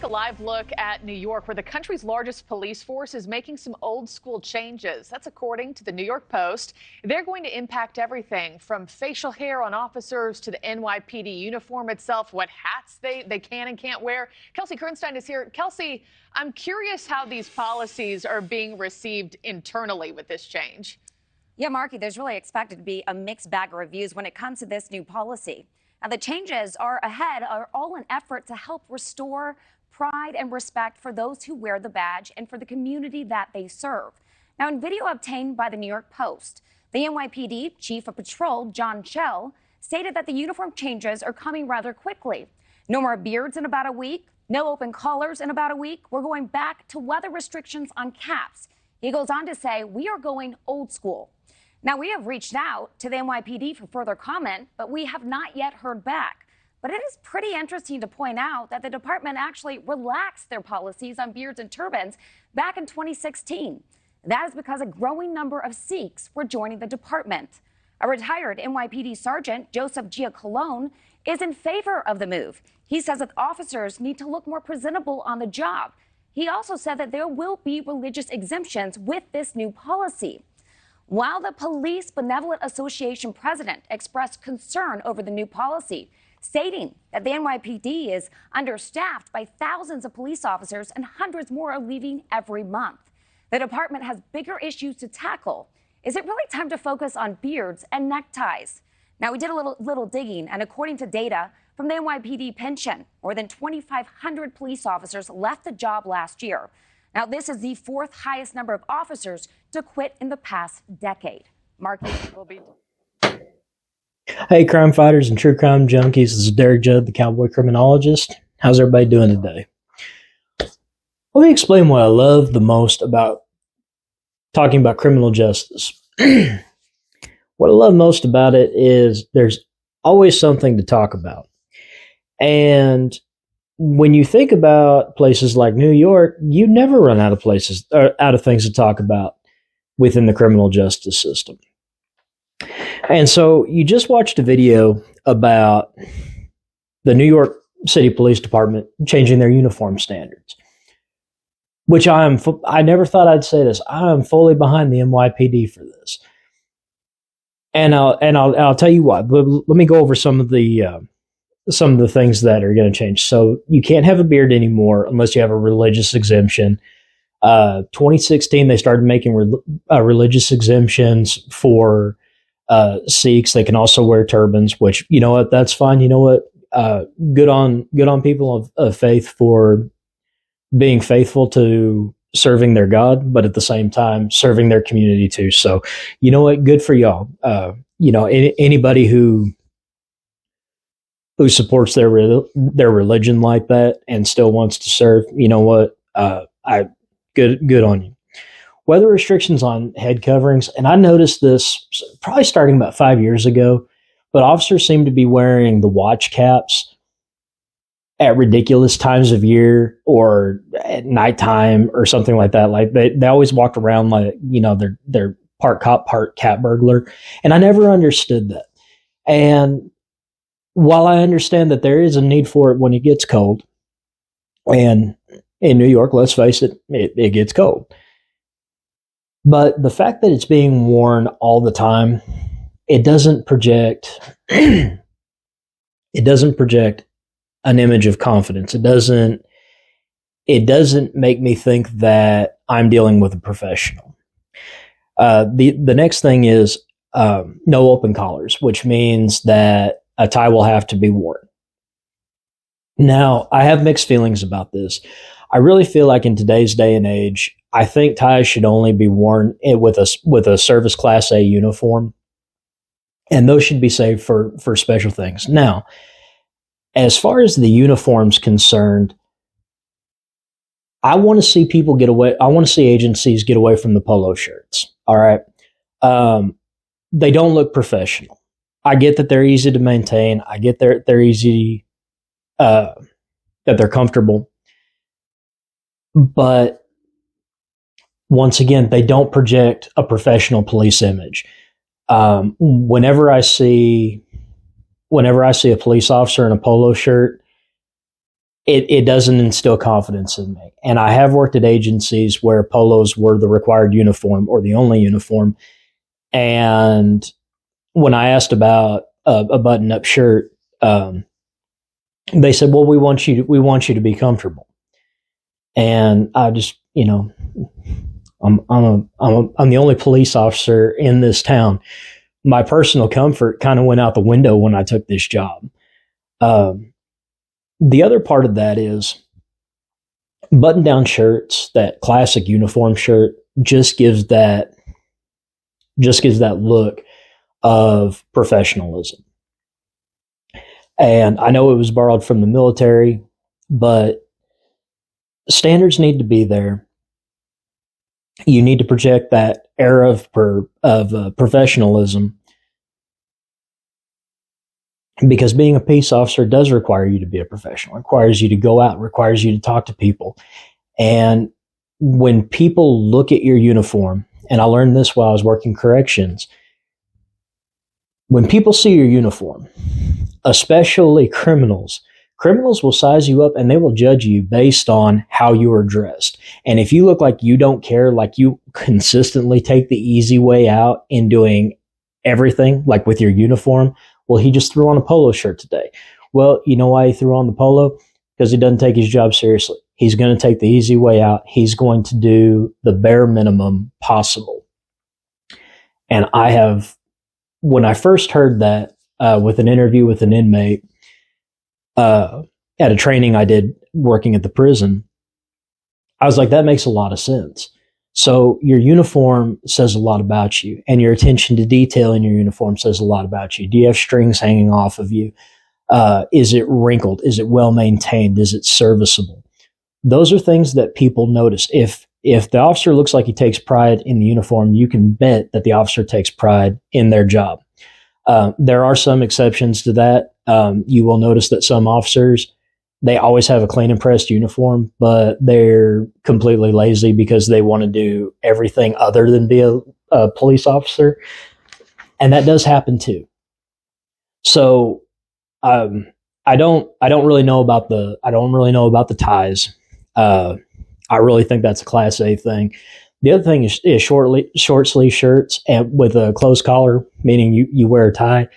a live look at New York, where the country's largest police force is making some old school changes. That's according to the New York Post. They're going to impact everything from facial hair on officers to the NYPD uniform itself, what hats they can and can't wear. Kelsey Kernstein is here. Kelsey, I'm curious how these policies are being received internally with this change. Yeah, Marky, there's really expected to be a mixed bag of reviews when it comes to this new policy. Now, the changes are all an effort to help restore pride and respect for those who wear the badge and for the community that they serve. Now, in video obtained by the New York Post, the NYPD Chief of Patrol, John Chell, stated that the uniform changes are coming rather quickly. No more beards in about a week, no open collars in about a week. We're going back to weather restrictions on caps. He goes on to say, we are going old school. Now, we have reached out to the NYPD for further comment, but we have not yet heard back. But it is pretty interesting to point out that the department actually relaxed their policies on beards and turbans back in 2016. That is because a growing number of Sikhs were joining the department. A retired NYPD Sergeant, Joseph Giacolone, is in favor of the move. He says that officers need to look more presentable on the job. He also said that there will be religious exemptions with this new policy. While the Police Benevolent Association president expressed concern over the new policy, stating that the NYPD is understaffed by thousands of police officers and hundreds more are leaving every month. The department has bigger issues to tackle. Is it really time to focus on beards and neckties? Now, we did a little digging, and according to data from the NYPD pension, more than 2,500 police officers left the job last year. Now, this is the fourth highest number of officers to quit in the past decade. Marky will be. Hey, crime fighters and true crime junkies. This is Derek Judd, the Cowboy Criminologist. How's everybody doing today? Let me explain what I love the most about talking about criminal justice. What I love most about it is there's always something to talk about. And when you think about places like New York, you never run out of things to talk about within the criminal justice system. And so you just watched a video about the New York City Police Department changing their uniform standards, which I never thought I'd say this. I am fully behind the NYPD for this. And I'll tell you why. Let me go over some of the things that are going to change. So you can't have a beard anymore unless you have a religious exemption. 2016, they started making religious exemptions for Sikhs. They can also wear turbans, which, you know what, that's fine. You know what, good on people of faith for being faithful to serving their God, but at the same time serving their community too. So, you know what, good for y'all. Anybody who supports their religion like that and still wants to serve, you know what, good on you. Weather restrictions on head coverings, and I noticed this probably starting about 5 years ago, but officers seem to be wearing the watch caps at ridiculous times of year or at nighttime or something like that. Like they always walked around like, you know, they're part cop, part cat burglar. And I never understood that. And while I understand that there is a need for it when it gets cold, and in New York, let's face it, it gets cold. But the fact that it's being worn all the time, it doesn't project an image of confidence. It doesn't make me think that I'm dealing with a professional. The next thing is no open collars, which means that a tie will have to be worn. Now, I have mixed feelings about this. I really feel like in today's day and age, I think ties should only be worn with a service class A uniform, and those should be saved for special things. Now, as far as the uniform's concerned, I want to see people get away. I want to see agencies get away from the polo shirts. All right. They don't look professional. I get that they're easy to maintain. I get they're easy, that they're comfortable. But once again, they don't project a professional police image. Whenever I see a police officer in a polo shirt, it doesn't instill confidence in me. And I have worked at agencies where polos were the required uniform or the only uniform. And when I asked about a button-up shirt, they said, "Well, we want you to be comfortable." And I just, I'm the only police officer in this town. My personal comfort kind of went out the window when I took this job. The other part of that is button-down shirts, that classic uniform shirt, just gives that look of professionalism. And I know it was borrowed from the military, but standards need to be there. You need to project that era of professionalism, because being a peace officer does require you to be a professional. It requires you to go out, requires you to talk to people. And when people look at your uniform, and I learned this while I was working corrections, when people see your uniform, especially criminals will size you up and they will judge you based on how you are dressed. And if you look like you don't care, like you consistently take the easy way out in doing everything, like with your uniform, well, he just threw on a polo shirt today. Well, you know why he threw on the polo? Because he doesn't take his job seriously. He's going to take the easy way out. He's going to do the bare minimum possible. And when I first heard that with an interview with an inmate at a training I did working at the prison, I was like, that makes a lot of sense. So your uniform says a lot about you, and your attention to detail in your uniform says a lot about you. Do you have strings hanging off of you? Is it wrinkled? Is it well maintained? Is it serviceable? Those are things that people notice. If the officer looks like he takes pride in the uniform, you can bet that the officer takes pride in their job. There are some exceptions to that. You will notice that some officers, they always have a clean and pressed uniform, but they're completely lazy because they want to do everything other than be a police officer. And that does happen too. So, I don't really know about the ties. I really think that's a Class A thing. The other thing is short sleeve shirts and with a closed collar, meaning you wear a tie.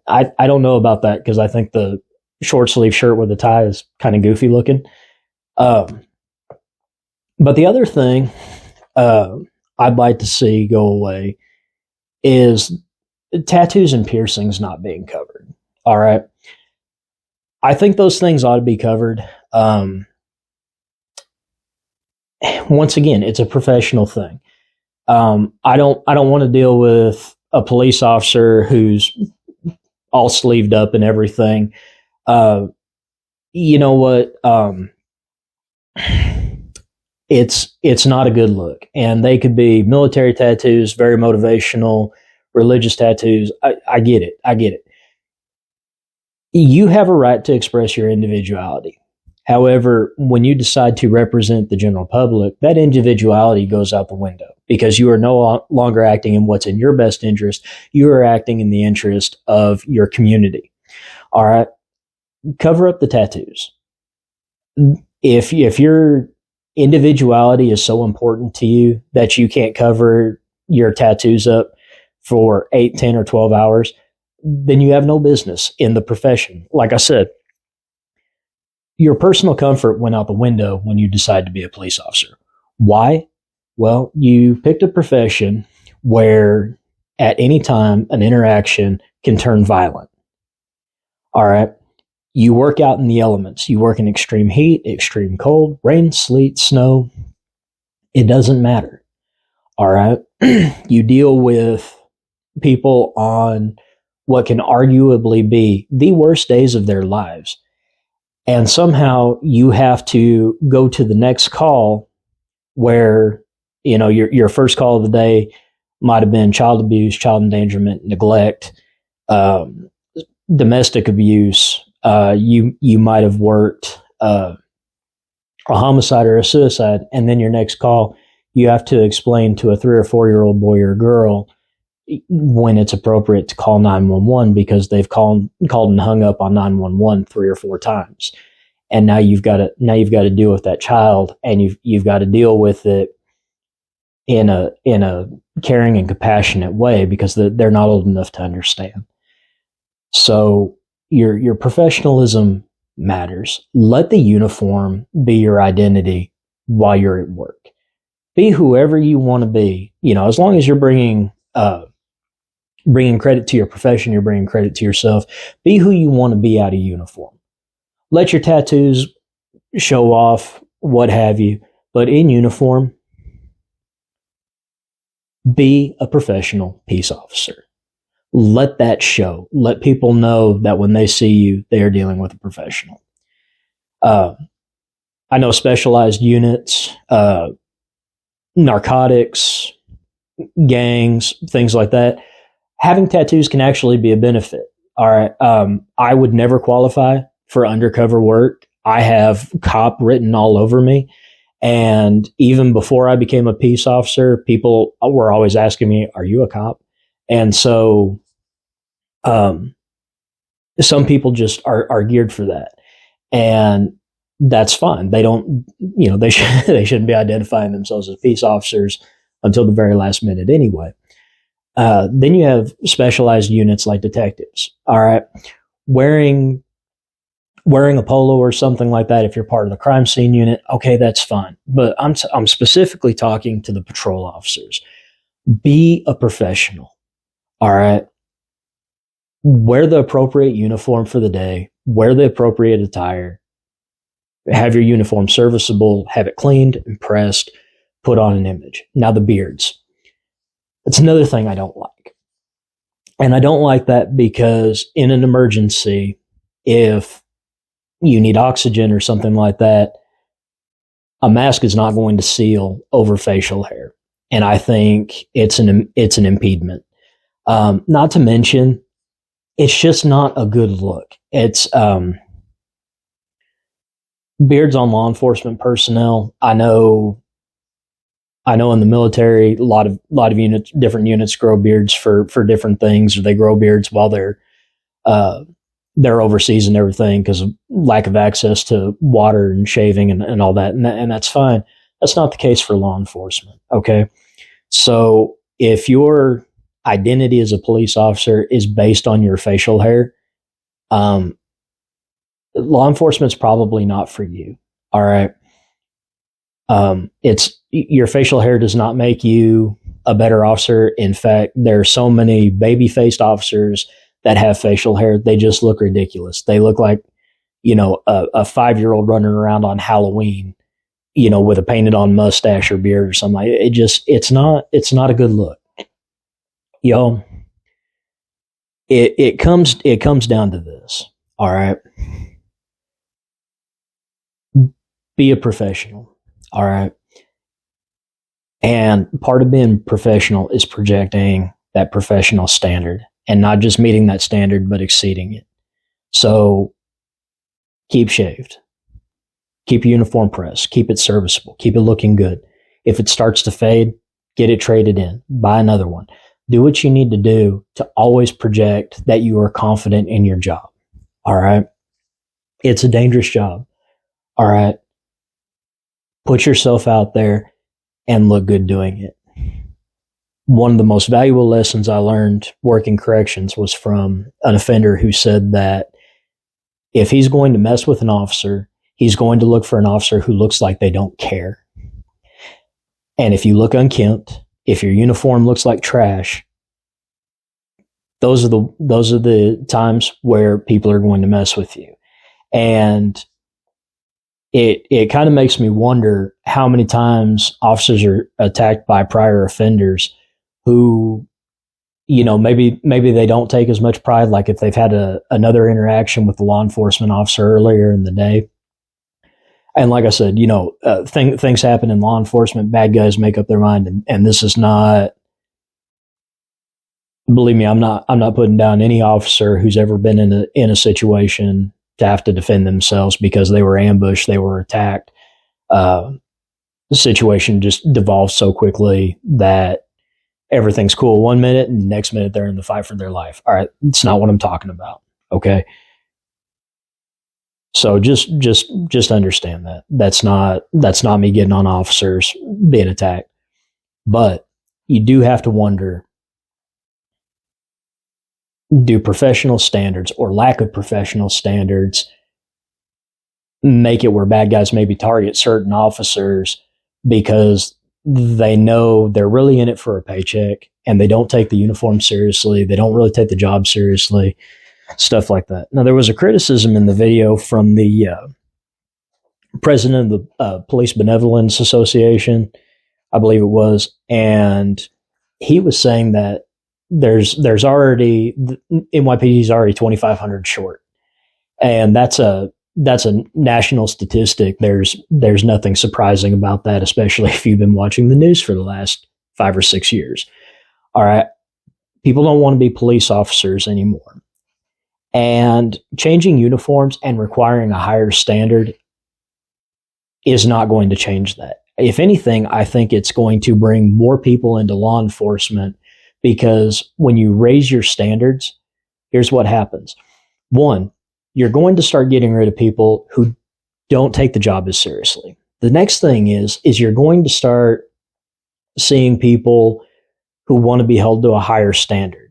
I don't know about that, because I think the short sleeve shirt with a tie is kind of goofy looking. But the other thing I'd like to see go away is tattoos and piercings not being covered. All right. I think those things ought to be covered. Once again, it's a professional thing. I don't want to deal with a police officer who's all sleeved up and everything. You know what? It's not a good look. And they could be military tattoos, very motivational, religious tattoos. I get it. You have a right to express your individuality. However, when you decide to represent the general public, that individuality goes out the window, because you are no longer acting in what's in your best interest. You are acting in the interest of your community. All right. Cover up the tattoos. If your individuality is so important to you that you can't cover your tattoos up for 8, 10, or 12 hours, then you have no business in the profession. Like I said, your personal comfort went out the window when you decide to be a police officer. Why? Well, you picked a profession where at any time an interaction can turn violent. All right. You work out in the elements. You work in extreme heat, extreme cold, rain, sleet, snow. It doesn't matter. All right. You deal with people on what can arguably be the worst days of their lives. And somehow you have to go to the next call where, your first call of the day might have been child abuse, child endangerment, neglect, domestic abuse. You might have worked a homicide or a suicide, and then your next call, you have to explain to a 3 or 4-year-old boy or girl when it's appropriate to call 911 because they've called and hung up on 911 3 or 4 times. and now you've got to deal with that child, and you've got to deal with it in a caring and compassionate way, because they're not old enough to understand. So your professionalism matters. Let the uniform be your identity while you're at work. Be whoever you want to be. As long as you're bringing credit to your profession, you're bringing credit to yourself. Be who you want to be out of uniform. Let your tattoos show off, what have you, but in uniform, be a professional peace officer. Let that show. Let people know that when they see you, they are dealing with a professional. I know specialized units, narcotics, gangs, things like that. Having tattoos can actually be a benefit. All right. I would never qualify for undercover work. I have cop written all over me. And even before I became a peace officer, people were always asking me, "Are you a cop?" And so, some people just are geared for that, and that's fine. They don't, they shouldn't be identifying themselves as peace officers until the very last minute anyway. Then you have specialized units like detectives. All right, wearing a polo or something like that, if you're part of the crime scene unit, okay, that's fine. But I'm specifically talking to the patrol officers. Be a professional. All right. Wear the appropriate uniform for the day. Wear the appropriate attire. Have your uniform serviceable. Have it cleaned and pressed. Put on an image. Now the beards. That's another thing I don't like. And I don't like that because in an emergency, if you need oxygen or something like that, a mask is not going to seal over facial hair. And I think it's an impediment. Not to mention, it's just not a good look. It's beards on law enforcement personnel. I know in the military, a lot of units, different units grow beards for different things, or they grow beards while they're overseas and everything because of lack of access to water and shaving and all that. And that's fine. That's not the case for law enforcement. Okay. So if your identity as a police officer is based on your facial hair, law enforcement's probably not for you. All right. It's your facial hair does not make you a better officer. In fact, there are so many baby-faced officers that have facial hair. They just look ridiculous. They look like, a 5-year-old running around on Halloween, with a painted on mustache or beard or something. It's not a good look. It comes down to this. All right. Be a professional. All right. And part of being professional is projecting that professional standard and not just meeting that standard, but exceeding it. So keep shaved, keep your uniform pressed, keep it serviceable, keep it looking good. If it starts to fade, get it traded in, buy another one. Do what you need to do to always project that you are confident in your job. All right. It's a dangerous job. All right. Put yourself out there and look good doing it. One of the most valuable lessons I learned working corrections was from an offender who said that if he's going to mess with an officer, he's going to look for an officer who looks like they don't care. And if you look unkempt, if your uniform looks like trash, those are the times where people are going to mess with you. And it kind of makes me wonder how many times officers are attacked by prior offenders who, maybe they don't take as much pride, like if they've had another interaction with the law enforcement officer earlier in the day. And like I said, things happen in law enforcement, bad guys make up their mind, and this is not, believe me, I'm not putting down any officer who's ever been in a situation to have to defend themselves because they were ambushed, they were attacked. The situation just devolves so quickly that everything's cool 1 minute and the next minute they're in the fight for their life. All right, it's not what I'm talking about. Okay. So just understand that. That's not me getting on officers being attacked. But you do have to wonder, do professional standards or lack of professional standards make it where bad guys maybe target certain officers because they know they're really in it for a paycheck and they don't take the uniform seriously. They don't really take the job seriously, stuff like that. Now, there was a criticism in the video from the president of the Police Benevolence Association, I believe it was, and he was saying that there's already, NYPD is already 2,500 short, and that's a national statistic. There's nothing surprising about that, especially if you've been watching the news for the last 5 or 6 years. All right, people don't want to be police officers anymore, and changing uniforms and requiring a higher standard is not going to change that. If anything, I think it's going to bring more people into law enforcement, because when you raise your standards, here's what happens. One, you're going to start getting rid of people who don't take the job as seriously. The next thing is you're going to start seeing people who want to be held to a higher standard.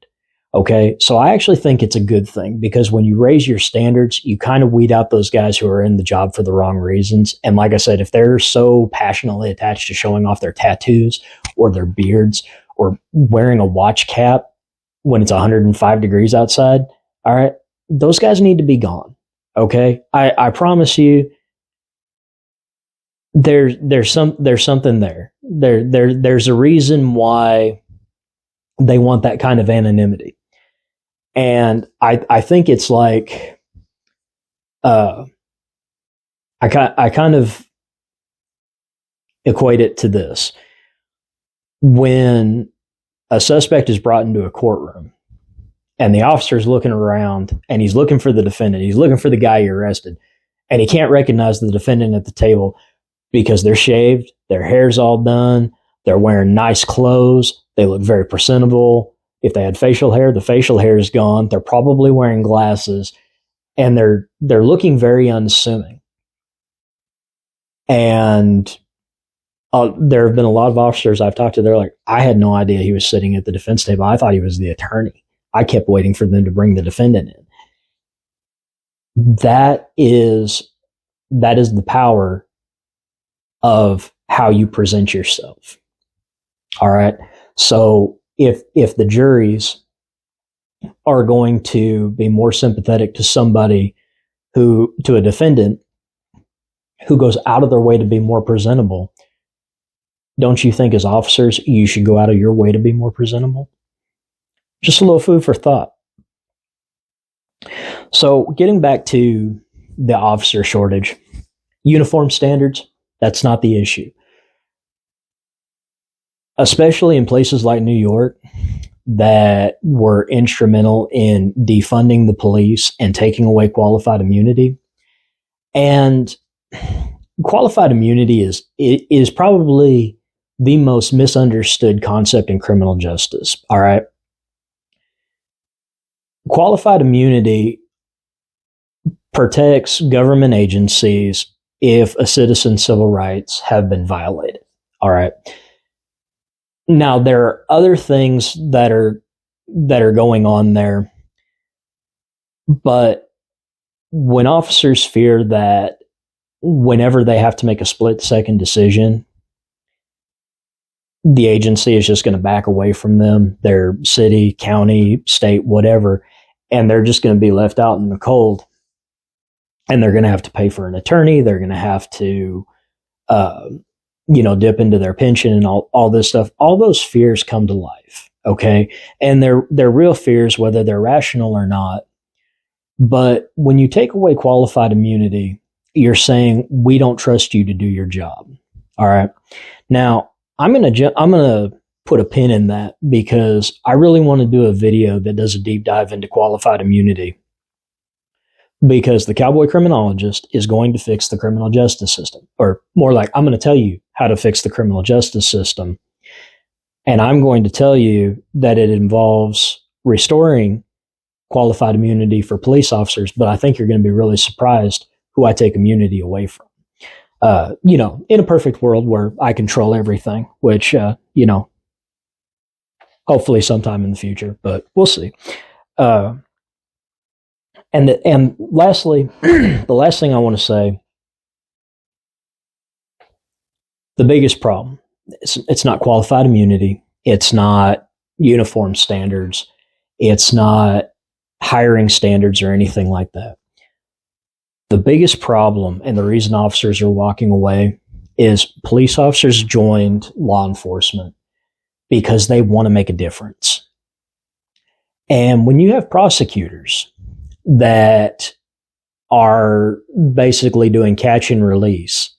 Okay, so I actually think it's a good thing, because when you raise your standards, you kind of weed out those guys who are in the job for the wrong reasons. And like I said, if they're so passionately attached to showing off their tattoos or their beards or wearing a watch cap when it's 105 degrees outside, all right, those guys need to be gone. Okay, I promise you, there's something there. There's a reason why they want that kind of anonymity. And I think it's like, I kind of equate it to this. When a suspect is brought into a courtroom and the officer's looking around and he's looking for the defendant, he's looking for the guy he arrested, and he can't recognize the defendant at the table because they're shaved, their hair's all done, they're wearing nice clothes, they look very presentable. If they had facial hair, the facial hair is gone. They're probably wearing glasses, and they're looking very unassuming. And there have been a lot of officers I've talked to. They're like, I had no idea he was sitting at the defense table. I thought he was the attorney. I kept waiting for them to bring the defendant in. That is the power of how you present yourself. All right. So if the juries are going to be more sympathetic to somebody to a defendant who goes out of their way to be more presentable, don't you think as officers you should go out of your way to be more presentable? Just a little food for thought. So getting back to the officer shortage, uniform standards, that's not the issue. Especially in places like New York that were instrumental in defunding the police and taking away qualified immunity. And qualified immunity is probably the most misunderstood concept in criminal justice. All right. Qualified immunity protects government agencies if a citizen's civil rights have been violated. All right. Now, there are other things that are going on there, but when officers fear that whenever they have to make a split-second decision, the agency is just going to back away from them, their city, county, state, whatever, and they're just going to be left out in the cold, and they're going to have to pay for an attorney, they're going to have to dip into their pension and all this stuff. All those fears come to life, okay? And they're real fears, whether they're rational or not. But when you take away qualified immunity, you're saying, we don't trust you to do your job, all right? Now, I'm gonna put a pin in that, because I really want to do a video that does a deep dive into qualified immunity, because the Cowboy Criminologist is going to fix the criminal justice system. Or more like, I'm going to tell you how to fix the criminal justice system. And I'm going to tell you that it involves restoring qualified immunity for police officers. But I think you're going to be really surprised who I take immunity away from. In a perfect world where I control everything, which, hopefully sometime in the future, but we'll see. And lastly, the last thing I want to say, the biggest problem, it's not qualified immunity. It's not uniform standards. It's not hiring standards or anything like that. The biggest problem and the reason officers are walking away is police officers joined law enforcement because they want to make a difference. And when you have prosecutors that are basically doing catch and release,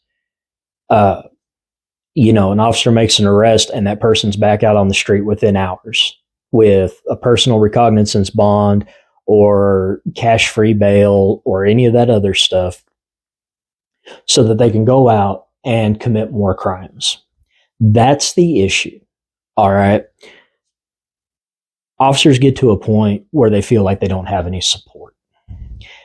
an officer makes an arrest and that person's back out on the street within hours with a personal recognizance bond or cash-free bail or any of that other stuff so that they can go out and commit more crimes. That's the issue. All right. Officers get to a point where they feel like they don't have any support.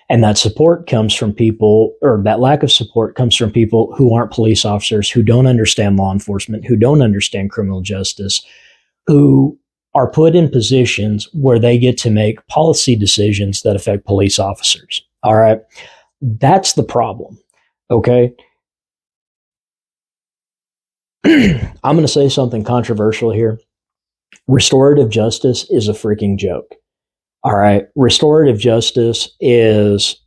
And that support comes from people, or that lack of support comes from people who aren't police officers, who don't understand law enforcement, who don't understand criminal justice, who are put in positions where they get to make policy decisions that affect police officers. All right. That's the problem. Okay. I'm going to say something controversial here. Restorative justice is a freaking joke. All right. Restorative justice is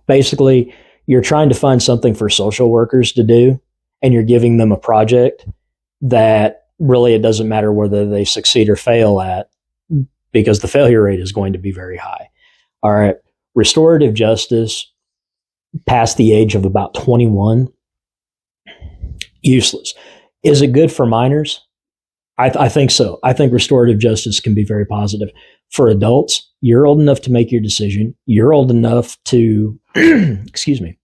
basically you're trying to find something for social workers to do, and you're giving them a project that really it doesn't matter whether they succeed or fail at, because the failure rate is going to be very high. All right. Restorative justice past the age of about 21, useless. Is it good for minors? I think so. I think restorative justice can be very positive. For adults, you're old enough to make your decision. You're old enough to, excuse me,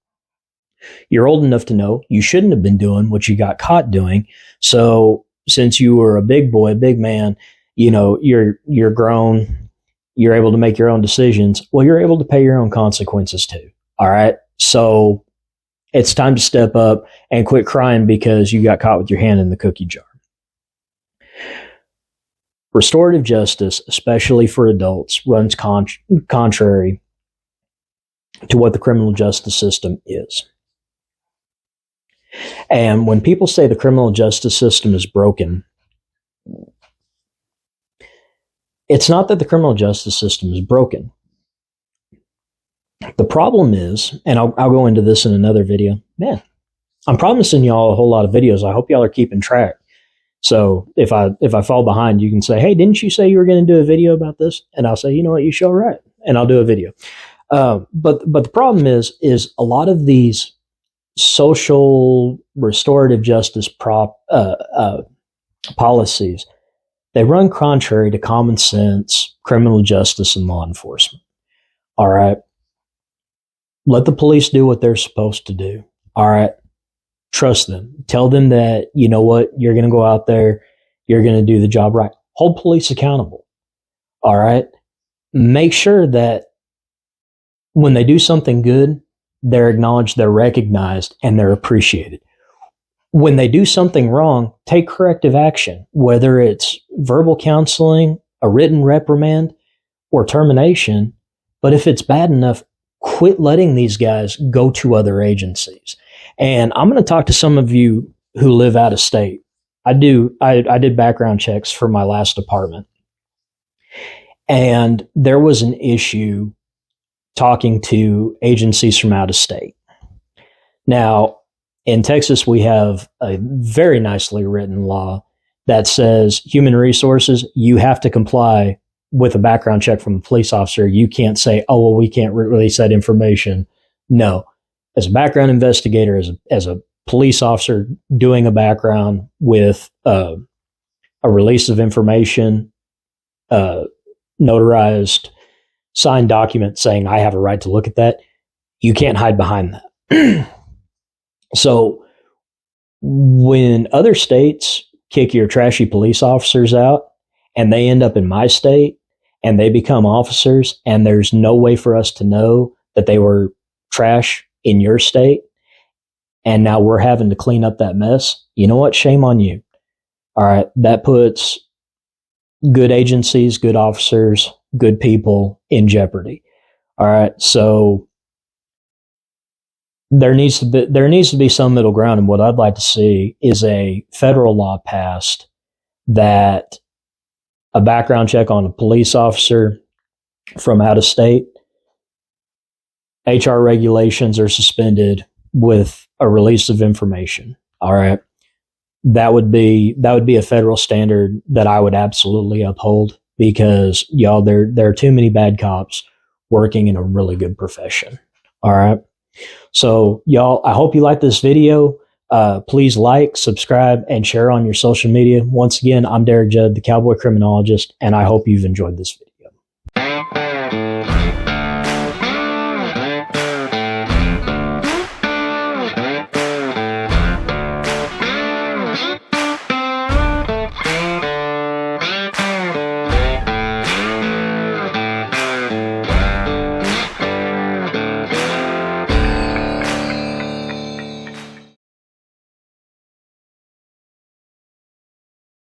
you're old enough to know you shouldn't have been doing what you got caught doing. So since you were a big boy, a big man, you're grown, you're able to make your own decisions. Well, you're able to pay your own consequences too. All right. So it's time to step up and quit crying because you got caught with your hand in the cookie jar. Restorative justice, especially for adults, runs contrary to what the criminal justice system is. And when people say the criminal justice system is broken, it's not that the criminal justice system is broken. The problem is, and I'll go into this in another video. Man, I'm promising y'all a whole lot of videos. I hope y'all are keeping track. So if I fall behind, you can say, hey, didn't you say you were going to do a video about this? And I'll say, you know what, you show right. And I'll do a video. But the problem is a lot of these social restorative justice policies, they run contrary to common sense, criminal justice, and law enforcement. All right. Let the police do what they're supposed to do. All right. Trust them. Tell them that, you know what, you're going to go out there, you're going to do the job right. Hold police accountable. All right. Make sure that when they do something good, they're acknowledged, they're recognized, and they're appreciated. When they do something wrong, take corrective action, whether it's verbal counseling, a written reprimand, or termination. But if it's bad enough, quit letting these guys go to other agencies. And I'm going to talk to some of you who live out of state. I did background checks for my last department. And there was an issue talking to agencies from out of state. Now, in Texas, we have a very nicely written law that says human resources, you have to comply with a background check from a police officer. You can't say, oh, well, we can't release that information. No. As a background investigator, as a police officer doing a background with a release of information, notarized, signed document saying I have a right to look at that, you can't hide behind that. So when other states kick your trashy police officers out and they end up in my state and they become officers and there's no way for us to know that they were trash in your state, and now we're having to clean up that mess. You know what? Shame on you. All right. That puts good agencies, good officers, good people in jeopardy. All right. So there needs to be some middle ground. And what I'd like to see is a federal law passed that a background check on a police officer from out of state, HR regulations are suspended with a release of information. All right. That would be a federal standard that I would absolutely uphold, because y'all, there are too many bad cops working in a really good profession. All right. So y'all, I hope you like this video. Please like, subscribe, and share on your social media. Once again, I'm Derek Judd, the Cowboy Criminologist, and I hope you've enjoyed this video.